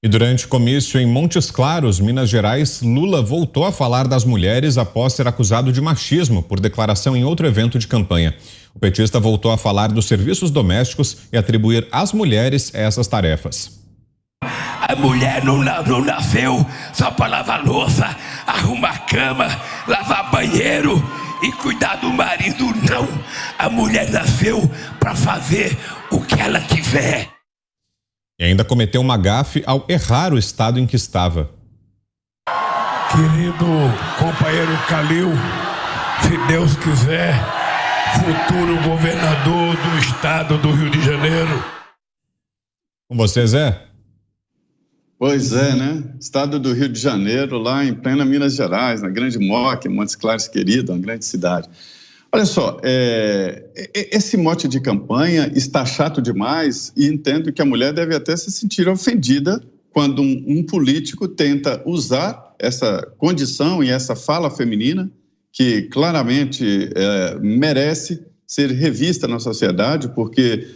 E durante comício em Montes Claros, Minas Gerais, Lula voltou a falar das mulheres após ser acusado de machismo por declaração em outro evento de campanha. O petista voltou a falar dos serviços domésticos e atribuir às mulheres essas tarefas. A mulher não nasceu só para lavar louça, arrumar cama, lavar banheiro e cuidar do marido, não. A mulher nasceu para fazer o que ela quiser. E ainda cometeu uma gafe ao errar o estado em que estava. Querido companheiro Calil, se Deus quiser, futuro governador do estado do Rio de Janeiro. Com você, Zé? Pois é, né? Estado do Rio de Janeiro, lá em plena Minas Gerais, na Grande Moca, Montes Claros querido, uma grande cidade. Olha só, esse mote de campanha está chato demais e entendo que a mulher deve até se sentir ofendida quando um político tenta usar essa condição e essa fala feminina, que claramente merece ser revista na sociedade, porque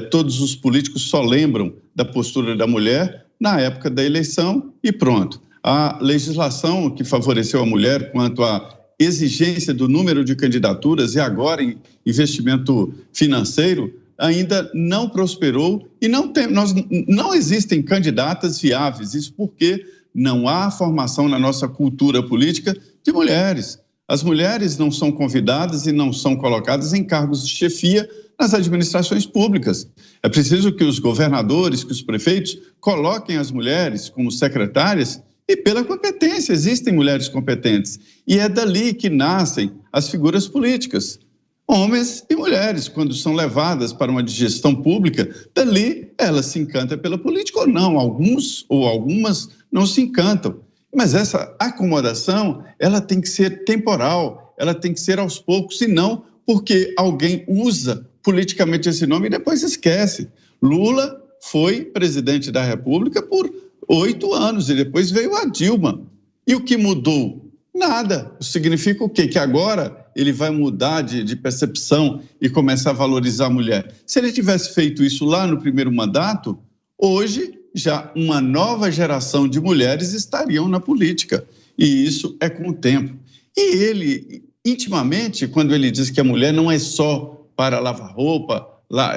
todos os políticos só lembram da postura da mulher na época da eleição e pronto. A legislação que favoreceu a mulher quanto à exigência do número de candidaturas e agora em investimento financeiro ainda não prosperou e não existem candidatas viáveis. Isso porque não há formação na nossa cultura política de mulheres. As mulheres não são convidadas e não são colocadas em cargos de chefia nas administrações públicas. É preciso que os governadores, que os prefeitos coloquem as mulheres como secretárias e pela competência. Existem mulheres competentes e é dali que nascem as figuras políticas. Homens e mulheres, quando são levadas para uma gestão pública, dali elas se encantam pela política ou não. Alguns ou algumas não se encantam. Mas essa acomodação, ela tem que ser temporal, ela tem que ser aos poucos, senão porque alguém usa politicamente esse nome e depois esquece. Lula foi presidente da República por 8 anos e depois veio a Dilma. E o que mudou? Nada. Significa o quê? Que agora ele vai mudar de percepção e começar a valorizar a mulher. Se ele tivesse feito isso lá no primeiro mandato, hoje já uma nova geração de mulheres estariam na política. E isso é com o tempo. E ele, intimamente, quando ele diz que a mulher não é só para lavar roupa,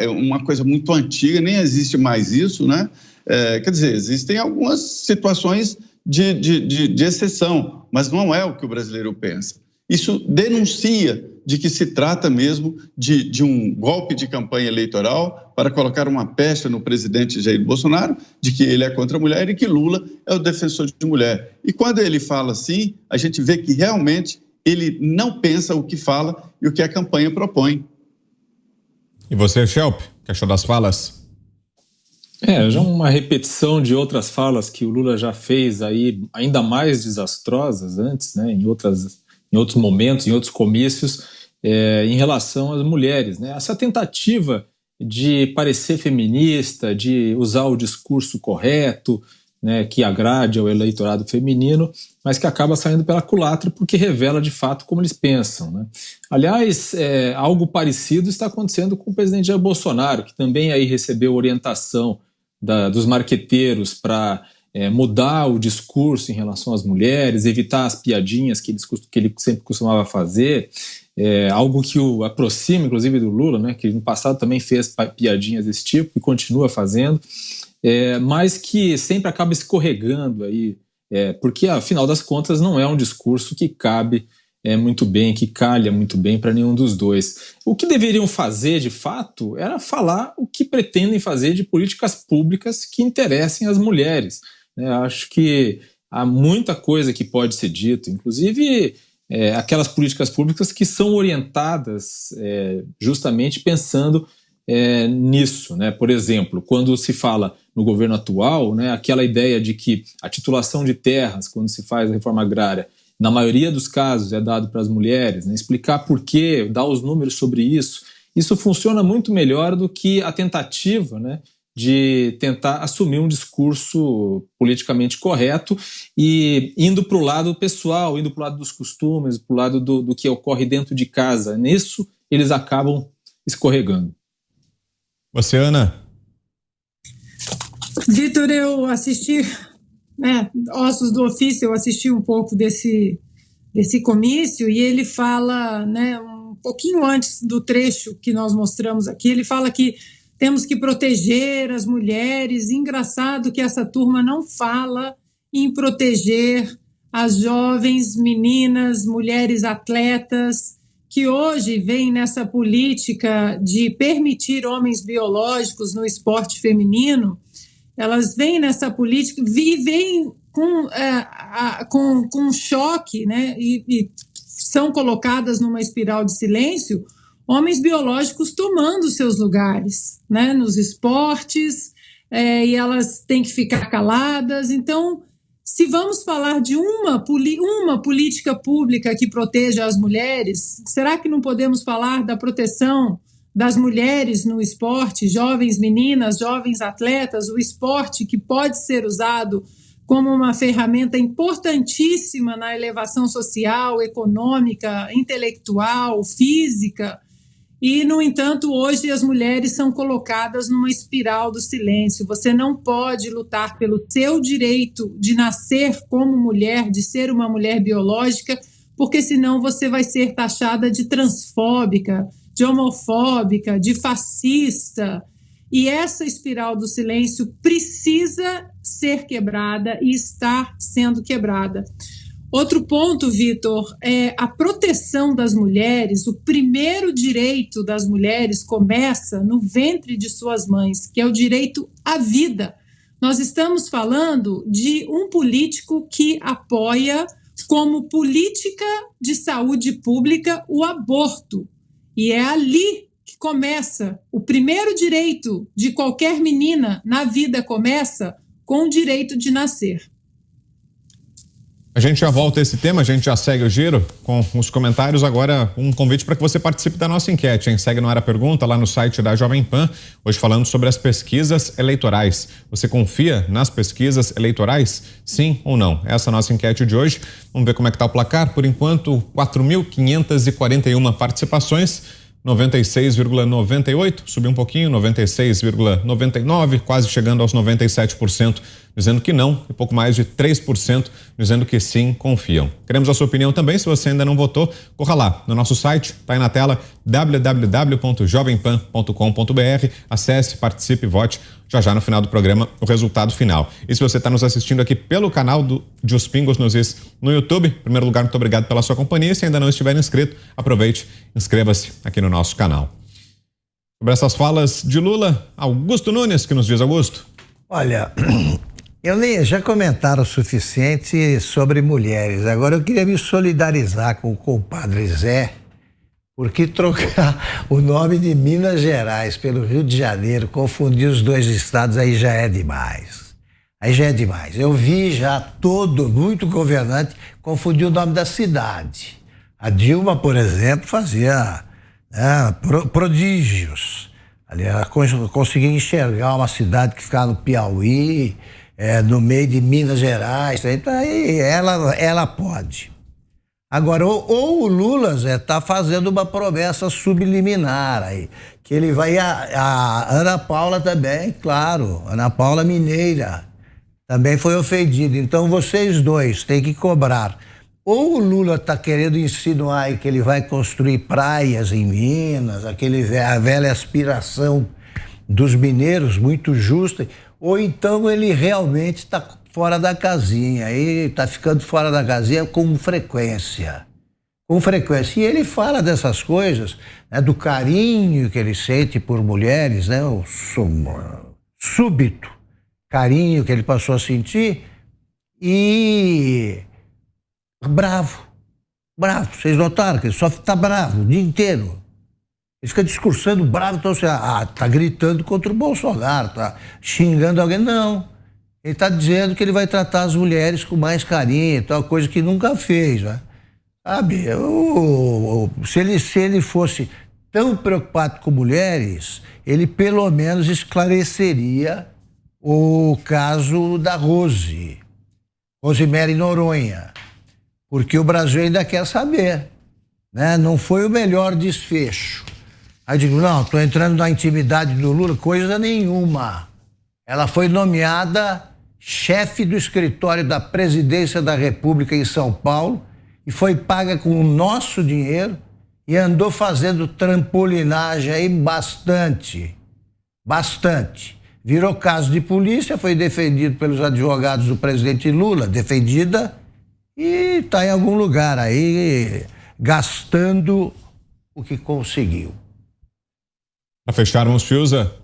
é uma coisa muito antiga, nem existe mais isso, né? Quer dizer, existem algumas situações de exceção, mas não é o que o brasileiro pensa. Isso denuncia de que se trata mesmo de um golpe de campanha eleitoral para colocar uma pecha no presidente Jair Bolsonaro, de que ele é contra a mulher e que Lula é o defensor de mulher. E quando ele fala assim, a gente vê que realmente ele não pensa o que fala e o que a campanha propõe. E você, Schelp, o que achou das falas? Já uma repetição de outras falas que o Lula já fez aí, ainda mais desastrosas antes, né, em outros momentos, em outros comícios, em relação às mulheres, né? Essa tentativa de parecer feminista, de usar o discurso correto, né, que agrade ao eleitorado feminino, mas que acaba saindo pela culatra porque revela de fato como eles pensam, né? Aliás, algo parecido está acontecendo com o presidente Jair Bolsonaro, que também aí recebeu orientação dos marqueteiros para mudar o discurso em relação às mulheres, evitar as piadinhas que ele sempre costumava fazer, algo que o aproxima, inclusive, do Lula, né, que no passado também fez piadinhas desse tipo e continua fazendo, mas que sempre acaba escorregando aí, porque, afinal das contas, não é um discurso que cabe muito bem, que calha muito bem para nenhum dos dois. O que deveriam fazer, de fato, era falar o que pretendem fazer de políticas públicas que interessem às mulheres. Acho que há muita coisa que pode ser dito, inclusive aquelas políticas públicas que são orientadas justamente pensando nisso, né? Por exemplo, quando se fala no governo atual, né, aquela ideia de que a titulação de terras, quando se faz a reforma agrária, na maioria dos casos é dado para as mulheres, né? Explicar por quê, dar os números sobre isso funciona muito melhor do que a tentativa, né, de tentar assumir um discurso politicamente correto e indo para o lado pessoal, indo para o lado dos costumes, para o lado do que ocorre dentro de casa. Nisso, eles acabam escorregando. Você, Ana? Vitor, eu assisti, Ossos do Ofício, eu assisti um pouco desse comício, e ele fala, um pouquinho antes do trecho que nós mostramos aqui, ele fala que temos que proteger as mulheres. Engraçado que essa turma não fala em proteger as jovens meninas, mulheres atletas, que hoje vêm nessa política de permitir homens biológicos no esporte feminino. Elas vêm nessa política e vêm com choque, e são colocadas numa espiral de silêncio, homens biológicos tomando seus lugares, nos esportes, e elas têm que ficar caladas. Então, se vamos falar de uma política pública que proteja as mulheres, será que não podemos falar da proteção das mulheres no esporte, jovens meninas, jovens atletas, o esporte que pode ser usado como uma ferramenta importantíssima na elevação social, econômica, intelectual, física? E, no entanto, hoje as mulheres são colocadas numa espiral do silêncio. Você não pode lutar pelo seu direito de nascer como mulher, de ser uma mulher biológica, porque senão você vai ser taxada de transfóbica, de homofóbica, de fascista. E essa espiral do silêncio precisa ser quebrada e está sendo quebrada. Outro ponto, Vitor, é a proteção das mulheres. O primeiro direito das mulheres começa no ventre de suas mães, que é o direito à vida. Nós estamos falando de um político que apoia como política de saúde pública o aborto. E é ali que começa. O primeiro direito de qualquer menina na vida começa com o direito de nascer. A gente já volta a esse tema, a gente já segue o giro com os comentários. Agora, um convite para que você participe da nossa enquete, hein? Segue no Ar a Pergunta lá no site da Jovem Pan, hoje falando sobre as pesquisas eleitorais. Você confia nas pesquisas eleitorais? Sim ou não? Essa é a nossa enquete de hoje. Vamos ver como é que está o placar. Por enquanto, 4.541 participações. 96,98, subiu um pouquinho, 96,99, quase chegando aos 97%, dizendo que não, e pouco mais de 3% dizendo que sim, confiam. Queremos a sua opinião também. Se você ainda não votou, corra lá no nosso site, tá aí na tela, www.jovempan.com.br, acesse, participe, vote. Já no final do programa, o resultado final. E se você está nos assistindo aqui pelo canal de Os Pingos nos Is no YouTube, em primeiro lugar, muito obrigado pela sua companhia. Se ainda não estiver inscrito, aproveite, inscreva-se aqui no nosso canal. Sobre essas falas de Lula, Augusto Nunes, que nos diz, Augusto? Olha, já comentaram o suficiente sobre mulheres. Agora eu queria me solidarizar com o compadre Zé, porque trocar o nome de Minas Gerais pelo Rio de Janeiro, confundir os dois estados, aí já é demais. Eu vi já muito governante confundir o nome da cidade. A Dilma, por exemplo, fazia prodígios. Ali ela conseguia enxergar uma cidade que ficava no Piauí, no meio de Minas Gerais. Então aí ela pode. Agora, ou o Lula está fazendo uma promessa subliminar aí, que ele vai, a Ana Paula também, claro, Ana Paula Mineira, também foi ofendida. Então, vocês dois têm que cobrar. Ou o Lula está querendo insinuar aí que ele vai construir praias em Minas, a velha aspiração dos mineiros, muito justa, ou então ele realmente está fora da casinha, aí está ficando fora da casinha com frequência. E ele fala dessas coisas, do carinho que ele sente por mulheres, o súbito carinho que ele passou a sentir, e bravo. Vocês notaram que ele só está bravo o dia inteiro. Ele fica discursando bravo, então você está gritando contra o Bolsonaro, está xingando alguém. Não. Ele está dizendo que ele vai tratar as mulheres com mais carinho, tal coisa que nunca fez, né? Sabe, se ele fosse tão preocupado com mulheres, ele pelo menos esclareceria o caso da Rosemary Noronha, porque o Brasil ainda quer saber, né? Não foi o melhor desfecho. Aí eu digo, não, estou entrando na intimidade do Lula, coisa nenhuma. Ela foi nomeada chefe do escritório da Presidência da República em São Paulo e foi paga com o nosso dinheiro e andou fazendo trampolinagem aí bastante. Virou caso de polícia, foi defendido pelos advogados do presidente Lula, defendida, e está em algum lugar aí gastando o que conseguiu. Para fecharmos, Fiuza.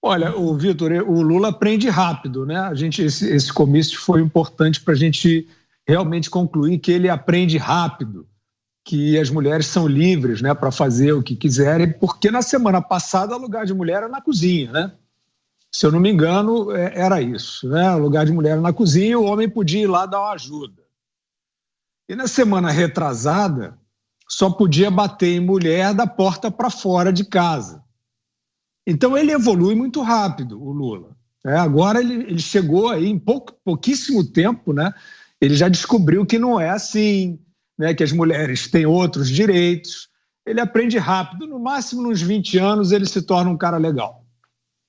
Olha, o Vitor, o Lula aprende rápido, né? Esse comício foi importante para a gente realmente concluir que ele aprende rápido, que as mulheres são livres, né, para fazer o que quiserem, porque na semana passada o lugar de mulher era na cozinha, né? Se eu não me engano, era isso, né? O lugar de mulher era na cozinha e o homem podia ir lá dar uma ajuda. E na semana retrasada, só podia bater em mulher da porta para fora de casa. Então ele evolui muito rápido, o Lula. Agora ele chegou aí em pouquíssimo tempo, né? Ele já descobriu que não é assim, né? Que as mulheres têm outros direitos. Ele aprende rápido, no máximo nos 20 anos ele se torna um cara legal.